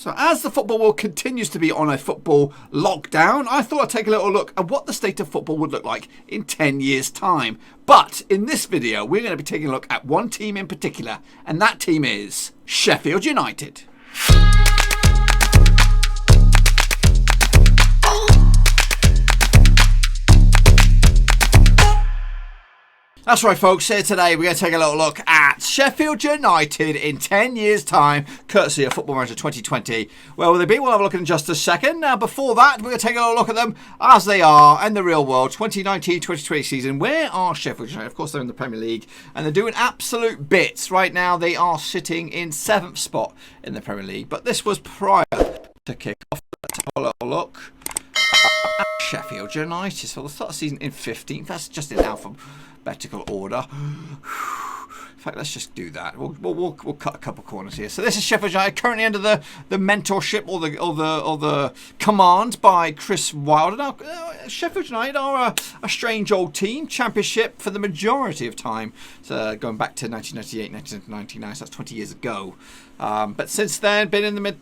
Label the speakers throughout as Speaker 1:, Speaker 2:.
Speaker 1: So as the football world continues to be on a football lockdown, I thought I'd take a little look at what the state of football would look like in 10 years' time. But in this video, we're going to be taking a look at one team in particular, and that team is Sheffield United. That's right, folks. Here today, we're going to take a little look at Sheffield United in 10 years' time, courtesy of Football Manager 2020. Where will they be? We'll have a look in just a second. Now, before that, we're going to take a little look at them as they are in the real world. 2019-2020 season. Where are Sheffield United? Of course, they're in the Premier League, and they're doing absolute bits. Right now, they are sitting in 7th spot in the Premier League. But this was prior to kick off. Let's have a little look at Sheffield United. So they'll start the season in 15th. That's just in alphabetical order. In fact, let's just do that. We'll cut a couple corners here. So this is Sheffield United, currently under the mentorship or the command by Chris Wilder. Now, Sheffield United are a strange old team. Championship for the majority of time, so going back to 1998, 1999. So that's 20 years ago. But since then, been in the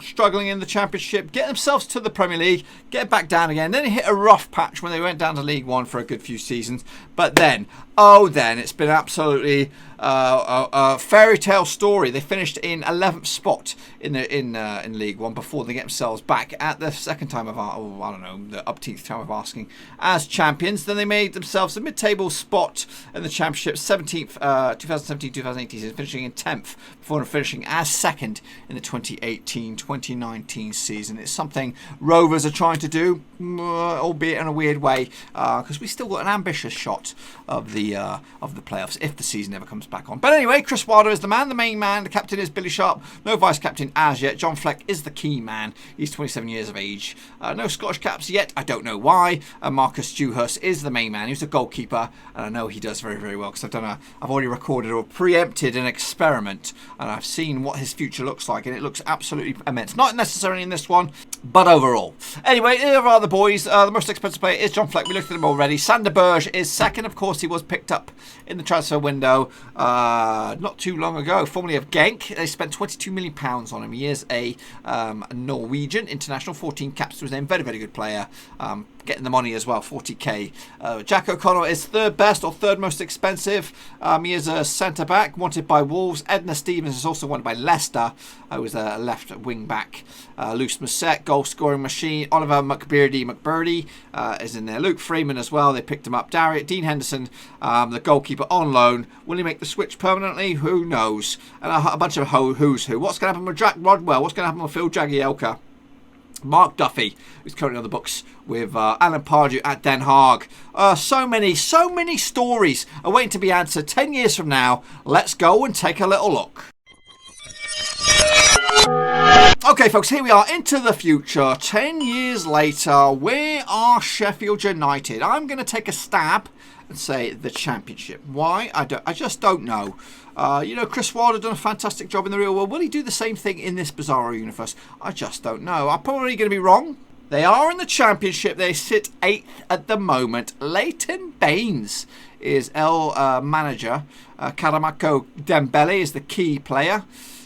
Speaker 1: struggling in the Championship, get themselves to the Premier League, get back down again. Then they hit a rough patch when they went down to League One for a good few seasons. But then it's been absolutely a fairy tale story. They finished in 11th spot in League One before they get themselves back at the second time of the upteenth time of asking as champions. Then they made themselves a mid-table spot in the Championship, 17th 2017-2018 season, finishing in 10th before finishing as second in the 2018-2019 season. It's something Rovers are trying to do, albeit in a weird way, because we still got an ambitious shot of the playoffs if the season ever comes back on. But anyway, Chris Wilder is the man, the main man. The captain is Billy Sharp. No vice captain as yet. John Fleck is the key man. He's 27 years of age. No Scottish caps yet. I don't know why. Marcus Dewhurst is the main man. He's a goalkeeper, and I know he does very, very well because I've already recorded or preempted an experiment, and I've seen what his future looks like, and it looks absolutely immense. Not necessarily in this one, but overall. Anyway, here are the boys. The most expensive player is John Fleck. We looked at him already. Sander Berge is second. Of course, he was picked up in the transfer window not too long ago, formerly of Genk. They spent £22 million on him. He is a Norwegian international, 14 caps to his name. Very, very good player. Getting the money as well, 40k. Jack O'Connell is third best or third most expensive. He is a centre back wanted by Wolves. Edna Stevens is also wanted by Leicester, who is a left wing back. Luce Musset, goal scoring machine. Oliver McBurdy is in there. Luke Freeman as well. They picked him up. Dean Henderson, the goalkeeper, on loan. Will he make the switch permanently? Who knows? And a bunch of who's who. What's going to happen with Jack Rodwell? What's going to happen with Phil Jagielka? Mark Duffy, who's currently on the books with Alan Pardew at Den Haag. So many stories are waiting to be answered 10 years from now. Let's go and take a little look. Okay, folks, here we are into the future. 10 years later, where are Sheffield United? I'm going to take a stab and say the Championship. Why? I just don't know. Chris Wilder done a fantastic job in the real world. Will he do the same thing in this bizarro universe? I just don't know. I'm probably going to be wrong. They are in the Championship. They sit 8th at the moment. Leighton Baines is manager. Karamako Dembele is the key player.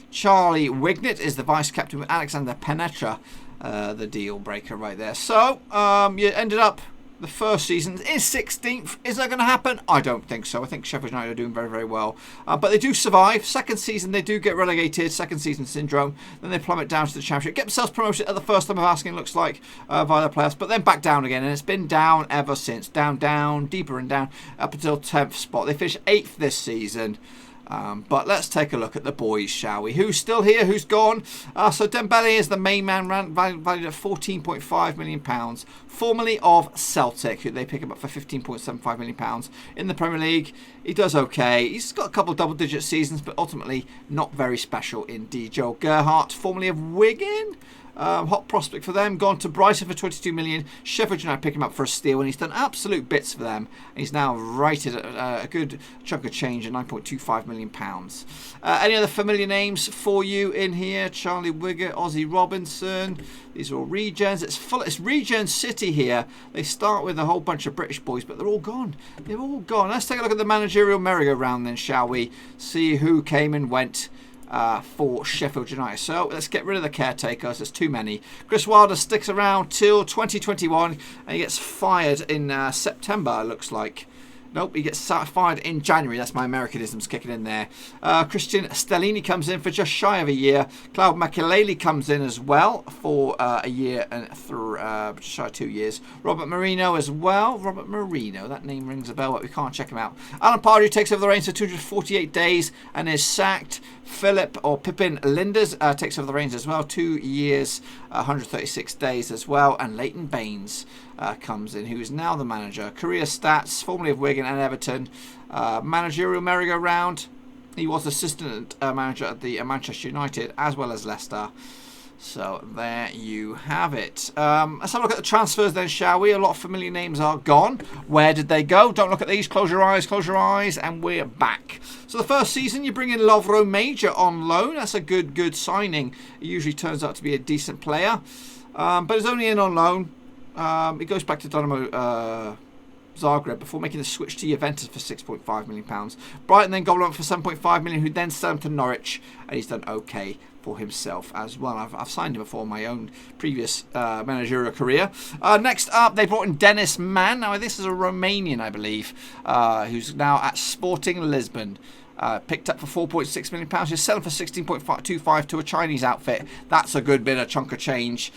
Speaker 1: Charlie Wignett is the vice captain with Alexander Penetra, the deal breaker right there. So you ended up the first season is 16th. Is that going to happen? I don't think so. I think Sheffield United are doing very, very well. But they do survive. Second season, they do get relegated. Second season syndrome. Then they plummet down to the Championship. Get themselves promoted at the first time of asking, looks like, via the playoffs. But then back down again. And it's been down ever since. Down, deeper and down. Up until 10th spot. They finished 8th this season. But let's take a look at the boys, shall we? Who's still here? Who's gone? So Dembele is the main man, valued at £14.5 million, formerly of Celtic, who they pick him up for £15.75 million in the Premier League. He does okay. He's got a couple of double-digit seasons, but ultimately not very special indeed. Joel Gerhardt, formerly of Wigan. Hot prospect for them. Gone to Brighton for 22 million. Sheffield United pick him up for a steal, and he's done absolute bits for them. And he's now rated a good chunk of change at £9.25 million. Any other familiar names for you in here? Charlie Wiggett, Ozzy Robinson. These are all regens. It's Regen City here. They start with a whole bunch of British boys, but they're all gone. They're all gone. Let's take a look at the managerial merry-go-round then, shall we? See who came and went for Sheffield United. So let's get rid of the caretakers. There's too many. Chris Wilder sticks around till 2021 and he gets fired in September, it looks like. Nope, he gets fired in January. That's my Americanisms kicking in there. Christian Stellini comes in for just shy of a year. Cloud Makelele comes in as well for a year and just shy of 2 years. Robert Marino as well. Robert Marino, that name rings a bell, but we can't check him out. Alan Pardew takes over the reins for 248 days and is sacked. Pippin Linders takes over the reins as well. 2 years, 136 days as well. And Leighton Baines comes in, who is now the manager. Career stats, formerly of Wigan and Everton. Managerial merry-go-round. He was assistant manager at the Manchester United as well as Leicester. So there you have it. Let's have a look at the transfers then, shall we? A lot of familiar names are gone. Where did they go? Don't look at these. Close your eyes, and we're back. So the first season, you bring in Lovro Major on loan. That's a good signing. It usually turns out to be a decent player. But he's only in on loan. He goes back to Dynamo Zagreb before making the switch to Juventus for £6.5 million. Brighton then got him for £7.5 million, who then sent him to Norwich, and he's done okay for himself as well. I've signed him before my own previous managerial career. Next up, they brought in Dennis Mann. Now, this is a Romanian, I believe, who's now at Sporting Lisbon. Picked up for £4.6 million. You're selling for 16.25 to a Chinese outfit. That's a good bit of chunk of change.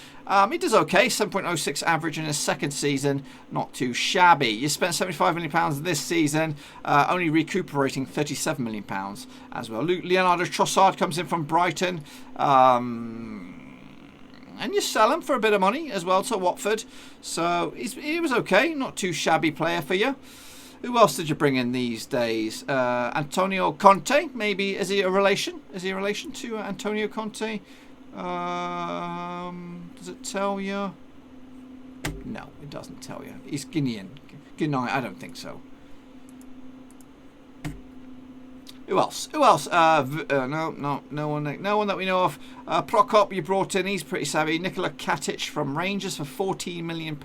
Speaker 1: He does okay, 7.06 average in his second season. Not too shabby. You spent £75 million this season, only recuperating £37 million as well. Leonardo Trossard comes in from Brighton. And you sell him for a bit of money as well to Watford. So he was okay. Not too shabby player for you. Who else did you bring in these days? Antonio Conte, maybe. Is he a relation? Is he a relation to Antonio Conte? Does it tell you? No, it doesn't tell you. He's Guinean. I don't think so. Who else? No one that we know of. Prokop, you brought in. He's pretty savvy. Nikola Katic from Rangers for £14 million.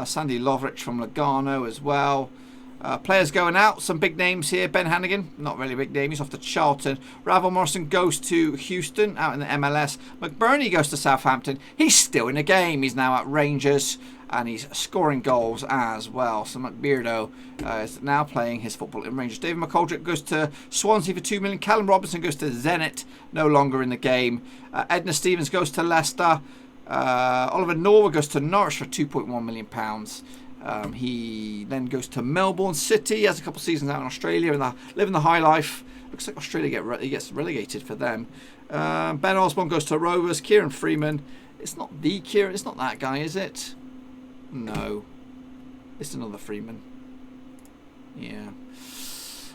Speaker 1: Sandy Lovrich from Lugano as well. Players going out, some big names here. Ben Hannigan, not really a big name, he's off to Charlton. Ravel Morrison goes to Houston, out in the MLS. McBurney goes to Southampton. He's still in the game. He's now at Rangers, and he's scoring goals as well. So McBeardo is now playing his football in Rangers. David McColdrick goes to Swansea for £2 million. Callum Robinson goes to Zenit, no longer in the game. Edna Stevens goes to Leicester. Oliver Norwood goes to Norwich for £2.1 million. He then goes to Melbourne City, has a couple of seasons out in Australia and living the high life. Looks like Australia gets relegated for them. Ben Osborne goes to Rovers. Kieran Freeman. It's not the Kieran. It's not that guy, is it? No. It's another Freeman. Yeah.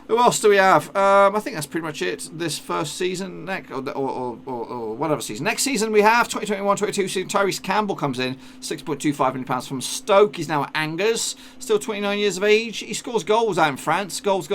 Speaker 1: Who else do we have? I think that's pretty much it. This first season, or whatever season. Next season we have 2021-22 season. Tyrese Campbell comes in, £6.25 million from Stoke. He's now at Angers, still 29 years of age. He scores goals out in France. Goals. He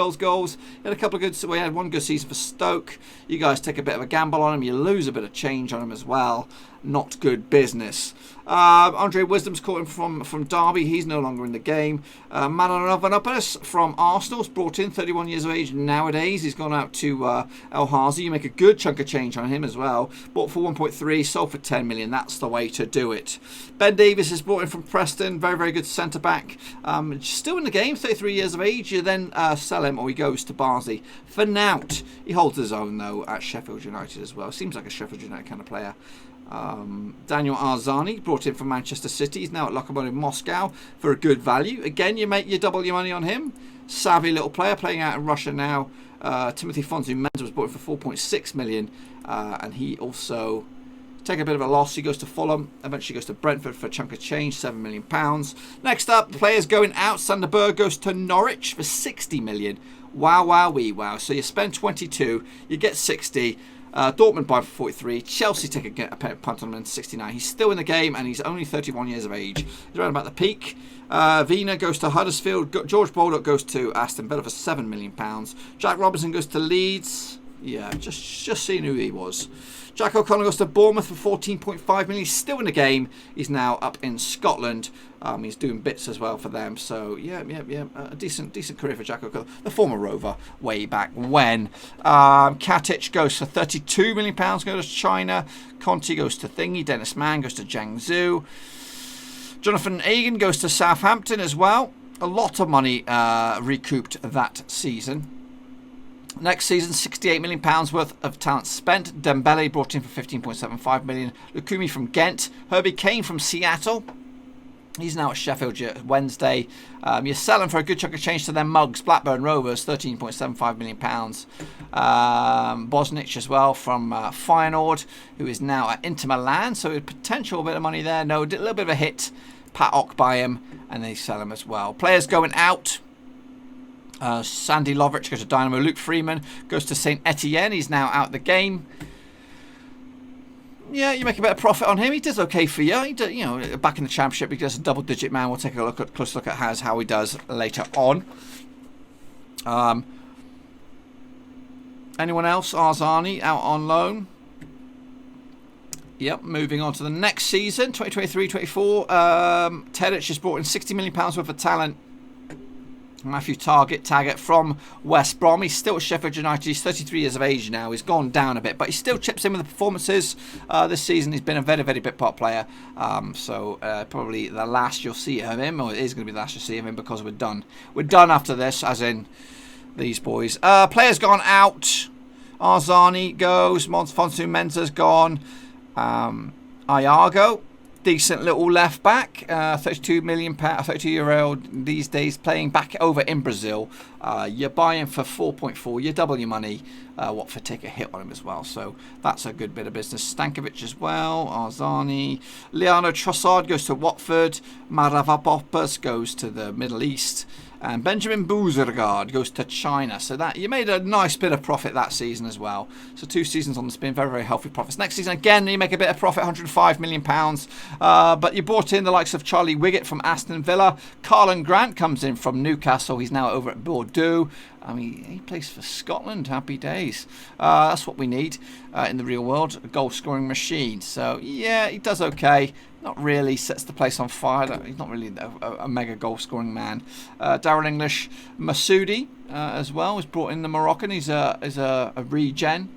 Speaker 1: had a couple of good. We had one good season for Stoke. You guys take a bit of a gamble on him. You lose a bit of change on him as well. Not good business. Andre Wisdom's caught him from Derby. He's no longer in the game. Manonovanopoulos from Arsenal's brought in, 31 years of age nowadays. He's gone out to El Hazi. You make a good chunk of change on him as well. Bought for 1.3, sold for 10 million. That's the way to do it. Ben Davies is brought in from Preston. Very, very good centre back. Still in the game, 33 years of age. You then sell him, or he goes to Barnsley for Nout. He holds his own though at Sheffield United as well. Seems like a Sheffield United kind of player. Daniel Arzani brought in from Manchester City. He's now at Lokomotiv Moscow for a good value. Again, you double your money on him. Savvy little player playing out in Russia now. Timothy Fonzu Mendes was brought in for 4.6 million, and he also take a bit of a loss. He goes to Fulham, eventually goes to Brentford for a chunk of change, £7 million. Next up, players going out. Sander Berg goes to Norwich for 60 million. Wow. So you spend 22, you get 60. Dortmund buy for 43. Chelsea take a punt on him in 69. He's still in the game and he's only 31 years of age. He's around about the peak. Vina goes to Huddersfield. George Baldock goes to Aston Villa for £7 million. Jack Robinson goes to Leeds. Yeah, just seeing who he was. Jack O'Connor goes to Bournemouth for 14.5 million. He's still in the game. He's now up in Scotland. He's doing bits as well for them. So yeah. A decent career for Jack O'Connor, the former Rover, way back when. Katic goes for 32 million pounds. Goes to China. Conti goes to Thingy. Dennis Mann goes to Jiangsu. Jonathan Egan goes to Southampton as well. A lot of money recouped that season. Next season, £68 million worth of talent spent. Dembele brought in for 15.75 million. Lukumi from Ghent. Herbie Kane from Seattle. He's now at Sheffield Wednesday. You're selling for a good chunk of change to their mugs. Blackburn Rovers, £13.75 million. Bosnich as well from Feyenoord, who is now at Inter Milan. So a potential bit of money there. No, a little bit of a hit. Pat Ock buy him, and they sell him as well. Players going out. Sandy Lovrich goes to Dynamo. Luke Freeman goes to St Etienne. He's now out the game. Yeah, you make a bit of profit on him. He does okay for you. He does, back in the Championship, he does a double-digit man. We'll take a close look at how he does later on. Anyone else? Arzani out on loan. Yep, moving on to the next season, 2023-24. Tedic has brought in £60 million worth of talent. Matthew Taggart from West Brom. He's still at Sheffield United. He's 33 years of age now. He's gone down a bit, but he still chips in with the performances. This season, he's been a very, very big part player. So probably the last you'll see of him, or it is going to be the last you'll see of him, because we're done. We're done after this, as in these boys. Players gone out. Arzani goes. Fonsu Mensah's gone. Iago. Decent little left back, 32-year-old these days, playing back over in Brazil. You're buying for 4.4. You double your money. Watford take a hit on him as well, so that's a good bit of business. Stankovic as well. Arzani. Leandro Trossard goes to Watford. Maravapopoulos goes to the Middle East. And Benjamin Bouzergaard goes to China. So that you made a nice bit of profit that season as well. So 2 seasons on the spin, very, very healthy profits. Next season, again, you make a bit of profit, £105 million. But you brought in the likes of Charlie Wiggett from Aston Villa. Carlin Grant comes in from Newcastle. He's now over at Bordeaux. I mean, he plays for Scotland. Happy days. That's what we need in the real world, a goal-scoring machine. So, yeah, he does okay. Not really sets the place on fire. He's not really a mega goal-scoring man. Darren English, Masoudi as well was brought in, the Moroccan. He's a regen.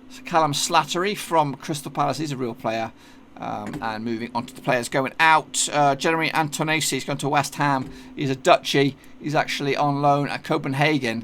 Speaker 1: So Callum Slattery from Crystal Palace. He's a real player. And moving on to the players going out. Jeremy Antonesi, he's gone to West Ham. He's a Dutchie. He's actually on loan at Copenhagen.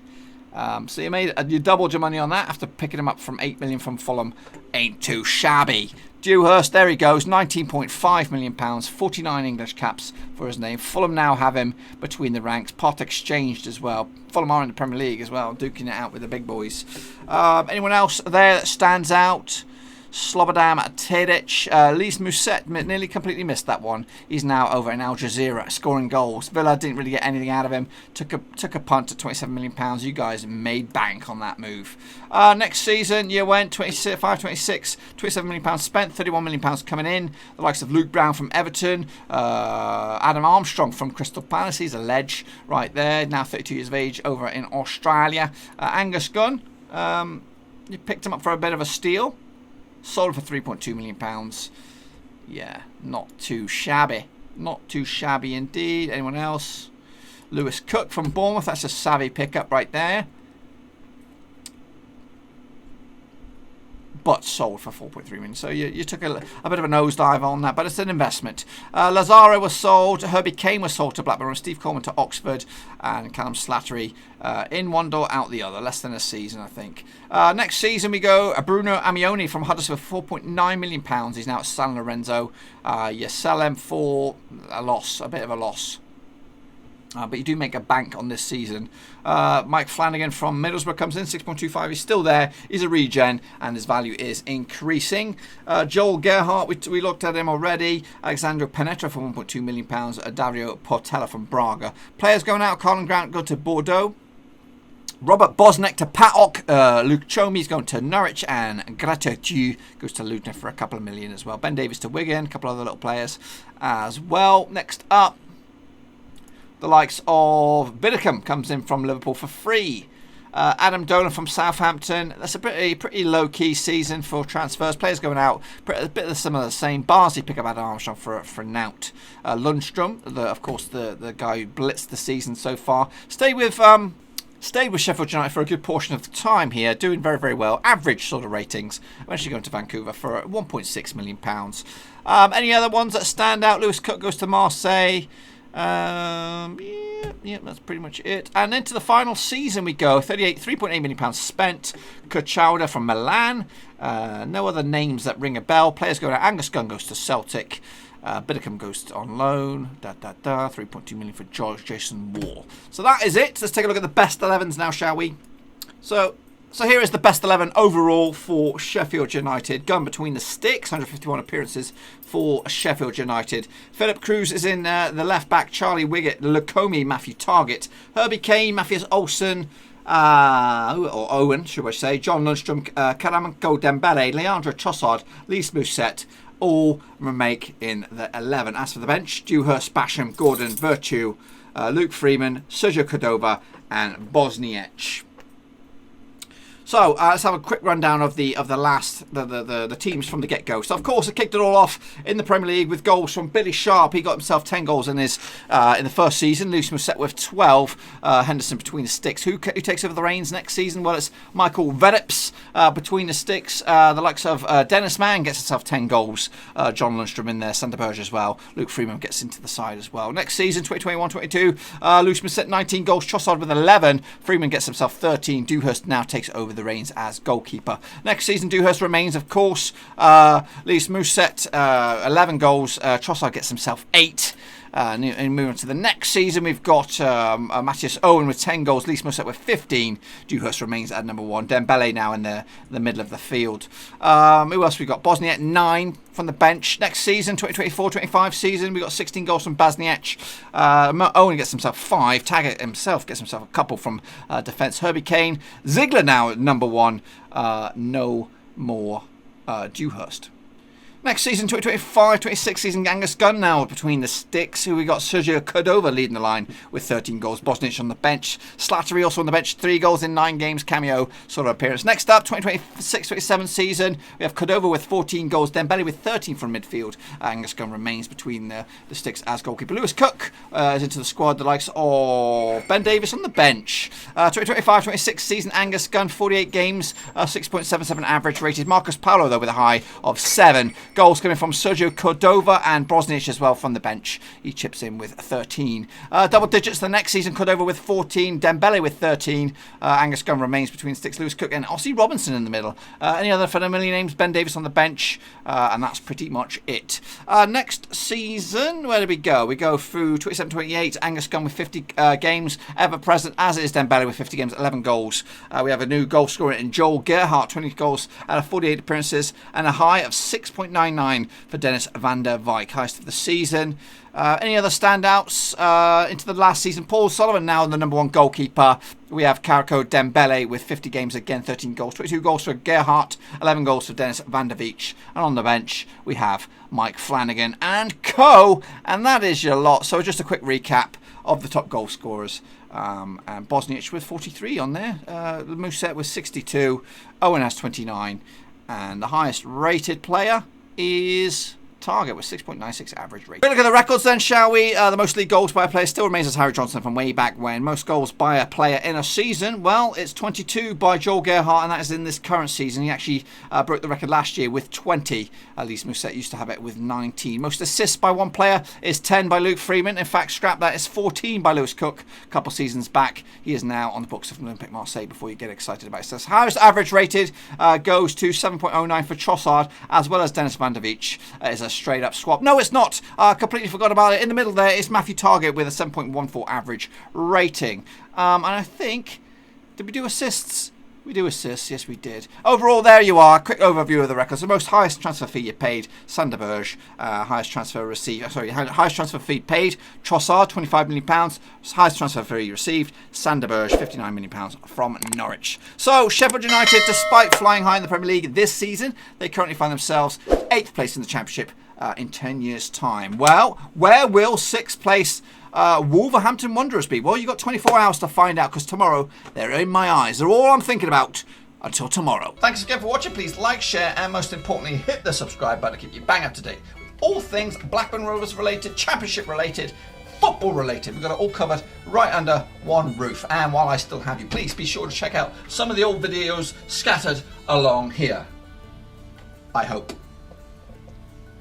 Speaker 1: So you doubled your money on that after picking him up from 8 million from Fulham. Ain't too shabby. Dewhurst, there he goes, £19.5 million, 49 English caps for his name. Fulham now have him between the ranks. Part exchanged as well. Fulham are in the Premier League as well, duking it out with the big boys. Anyone else there that stands out? Slobodan Tedic. Lise Mousset nearly completely missed that one. He's now over in Al Jazeera scoring goals. Villa didn't really get anything out of him. Took a punt at £27 million. You guys made bank on that move. Next season, you went 25-26, £27 million spent, £31 million coming in. The likes of Luke Brown from Everton, Adam Armstrong from Crystal Palace. He's a ledge right there. Now 32 years of age over in Australia. Angus Gunn, you picked him up for a bit of a steal. Sold for £3.2 million. Yeah, not too shabby. Not too shabby indeed. Anyone else? Lewis Cook from Bournemouth. That's a savvy pickup right there. But sold for 4.3 million. So you took a bit of a nosedive on that, but it's an investment. Lazaro was sold. Herbie Kane was sold to Blackburn. Steve Coleman to Oxford. And Callum Slattery in one door, out the other. Less than a season, I think. Next season we go Bruno Amioni from Huddersfield for £4.9 million. He's now at San Lorenzo. You sell him for a loss, a bit of a loss. But you do make a bank on this season. Mike Flanagan from Middlesbrough comes in, 6.25. He's still there. He's a regen, and his value is increasing. Joel Gerhardt, we looked at him already. Alexandro Penetra for £1.2 million. Dario Portela from Braga. Players going out. Colin Grant go to Bordeaux. Robert Bosnick to PAOK. Luke Chomi's going to Norwich, and Gratuitu goes to Luton for a couple of million as well. Ben Davies to Wigan. A couple other little players as well. Next up, the likes of Biddicombe comes in from Liverpool for free. Adam Dolan from Southampton. That's a pretty low-key season for transfers. Players going out, a bit of some of the same. Barnsley pick up Adam Armstrong for Nout. Lundstrom, of course, the guy who blitzed the season so far. Stayed with Sheffield United for a good portion of the time here, doing very, very well. Average sort of ratings. Eventually going to Vancouver for £1.6 million. Any other ones that stand out? Lewis Cook goes to Marseille. Yeah, that's pretty much it. And into the final season we go. £3.8 million spent. Kuchauda from Milan. No other names that ring a bell. Players go to Angus Gunn goes to Celtic. Biddicombe goes on loan. 3.2 million for Jason Wall. So that is it. Let's take a look at the best 11s now, shall we? So here is the best 11 overall for Sheffield United. Gun between the sticks, 151 appearances for Sheffield United. Philip Cruz is in the left back. Charlie Wiggett, Lukomi, Matthew Targett, Herbie Kane, Matthias Olsen, or Owen, should I say, John Lundstrom, Karamanko Dembele, Leandro Trossard, Lys Mousset, all make in the 11. As for the bench, Dewhurst, Basham, Gordon, Virtue, Luke Freeman, Sergio Cordova, and Bosniech. So let's have a quick rundown of the teams from the get-go. So of course, it kicked it all off in the Premier League with goals from Billy Sharp. He got himself 10 goals in his in the first season. Lewis Mousset with 12. Henderson between the sticks. Who takes over the reins next season? Well, it's Michael Verips between the sticks. The likes of Dennis Mann gets himself 10 goals. John Lundstrom in there. Sander Berge as well. Luke Freeman gets into the side as well. Next season, 2021-22, Lewis Mousset 19 goals. Trossard with 11. Freeman gets himself 13. Dewhurst now takes over the reins as goalkeeper. Next season, Dewhurst remains, of course. Lys Mousset, 11 goals. Trossard gets himself 8. And moving on to the next season, we've got Matthias Owen with 10 goals, Lys Mousset with 15. Dewhurst remains at number 1. Dembele now in the middle of the field. Who else we got? Bosniech 9 from the bench. Next season, 2024-25 season, we got 16 goals from Bosniech. Owen gets himself 5. Taggart himself gets himself a couple from defence. Herbie Kane. Ziegler now at number 1. No more Dewhurst. Next season, 2025-26 season, Angus Gunn now between the sticks. Who we got? Sergio Cordova leading the line with 13 goals. Bosniech on the bench. Slattery also on the bench. 3 goals in 9 games. Cameo sort of appearance. Next up, 2026-27 season, we have Cordova with 14 goals. Dembele with 13 from midfield. Angus Gunn remains between the sticks as goalkeeper. Lewis Cook is into the squad. The likes of Ben Davis on the bench. 2025-26 season, Angus Gunn, 48 games. 6.77 average rated. Marcus Paulo, though, with a high of 7. Goals coming from Sergio Cordova and Bosniech as well from the bench. He chips in with 13. Double digits the next season. Cordova with 14. Dembele with 13. Angus Gunn remains between sticks. Lewis Cook and Ossie Robinson in the middle. Any other familiar names? Ben Davis on the bench. And that's pretty much it. Next season, where do we go? We go through 27-28. Angus Gunn with 50 games. Ever present, as is Dembele with 50 games, 11 goals. We have a new goal scorer in Joel Gerhardt, 20 goals out of 48 appearances. And a high of 6.99 for Dennis van der Wijk, highest of the season. Any other standouts into the last season? Paul Sullivan now the number 1 goalkeeper. We have Karako Dembele with 50 games again, 13 goals, 22 goals for Gerhardt, 11 goals for Dennis van der Wijk. And on the bench, we have Mike Flanagan and co. And that is your lot. So just a quick recap of the top goal scorers. And Bosniech with 43 on there. Mousset with 62. Owen has 29. And the highest rated player is Target with 6.96 average rate. Look at the records then, shall we? The most league goals by a player still remains as Harry Johnson from way back when. Most goals by a player in a season, well, it's 22 by Joel Gerhardt, and that is in this current season. He actually broke the record last year with 20. At least Mousset used to have it with 19. Most assists by one player is 10 by Luke Freeman. In fact, scrap that, is 14 by Lewis Cook a couple seasons back. He is now on the books of Olympique Marseille before you get excited about it. Highest average rated goes to 7.09 for Trossard, as well as Dennis van der Wijk. Is a straight up swap. No, it's not. Completely forgot about it. In the middle there is Matthew Targett with a 7.14 average rating. And I think, did we do assists? We do assists, yes we did. Overall, there you are. Quick overview of the records. The most highest transfer fee you paid, Sander Berge. Highest transfer fee paid, Trossard, £25 million. Highest transfer fee received, Sander Berge, £59 million from Norwich. So, Sheffield United, despite flying high in the Premier League this season, they currently find themselves 8th place in the Championship. in 10 years' time? Well, where will 6th place Wolverhampton Wanderers be? Well, you've got 24 hours to find out, because tomorrow they're in my eyes. They're all I'm thinking about until tomorrow. Thanks again for watching. Please like, share, and most importantly, hit the subscribe button to keep you bang up to date with all things Blackburn Rovers related, Championship related, football related. We've got it all covered right under one roof. And while I still have you, please be sure to check out some of the old videos scattered along here. I hope.